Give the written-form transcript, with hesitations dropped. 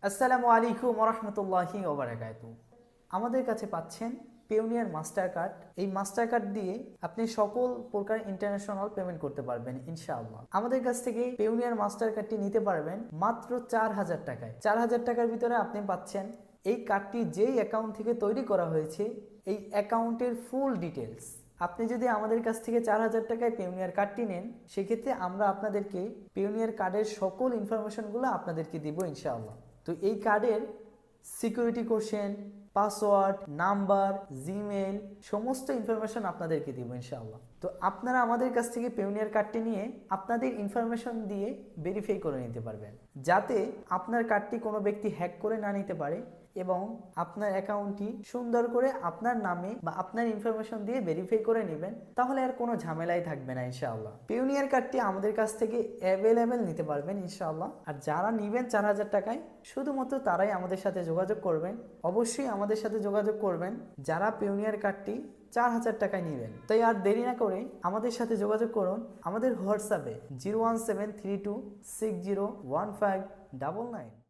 আসসালামু আলাইকুম ওরহমতুল্লাহি ওবারাকাতু। আমাদের কাছে পাচ্ছেন পেওনিয়ার মাস্টার কার্ড। এই মাস্টার কার্ড দিয়ে আপনি সকল প্রকার ইন্টারন্যাশনাল পেমেন্ট করতে পারবেন ইনশাআল্লাহ। আমাদের কাছ থেকে পেওনিয়ার মাস্টার কার্ডটি নিতে পারবেন মাত্র 4,000 টাকায়। 4,000 টাকার ভিতরে আপনি পাচ্ছেন এই কার্ডটি যেই অ্যাকাউন্ট থেকে তৈরি করা হয়েছে এই অ্যাকাউন্টের ফুল ডিটেলস। আপনি যদি আমাদের কাছ থেকে 4,000 টাকায় পেওনিয়ার কার্ডটি নেন, সেক্ষেত্রে আমরা আপনাদেরকে পেওনিয়ার কার্ডের সকল ইনফরমেশনগুলো আপনাদেরকে দিব ইনশাআল্লাহ। তো এই কার্ডের security question, password, number, Gmail সমস্ত ইনফরমেশন আপনাদেরকে দিব ইনশাআল্লাহ। তো আপনারা আমাদের কাছ থেকে পেওনিয়ার কার্ডটি নিয়ে আপনাদের ইনফরমেশন দিয়ে ভেরিফাই করে নিতে পারবেন, যাতে আপনার কার্ডটি কোনো ব্যক্তি হ্যাক করে না নিতে পারে এবং আপনার অ্যাকাউন্টটি সুন্দর করে আপনার নামে বা আপনার ইনফরমেশন দিয়ে ভেরিফাই করে নেবেন। তাহলে আর কোনো ঝামেলাই থাকবে না ইনশাআল্লাহ। পেওনিয়ার কার্ডটি আমাদের কাছ থেকে অ্যাভেলেবেল নিতে পারবেন ইনশাআল্লাহ। আর যারা নেবেন 4,000 টাকায়, শুধুমাত্র তারাই আমাদের সাথে যোগাযোগ করবেন। অবশ্যই আমাদের সাথে যোগাযোগ করবেন যারা পেওনিয়ার কার্ডটি 4,000 টাকায় নেবেন। তাই আর দেরি না করে আমাদের সাথে যোগাযোগ করুন আমাদের হোয়াটসঅ্যাপে 01732601599।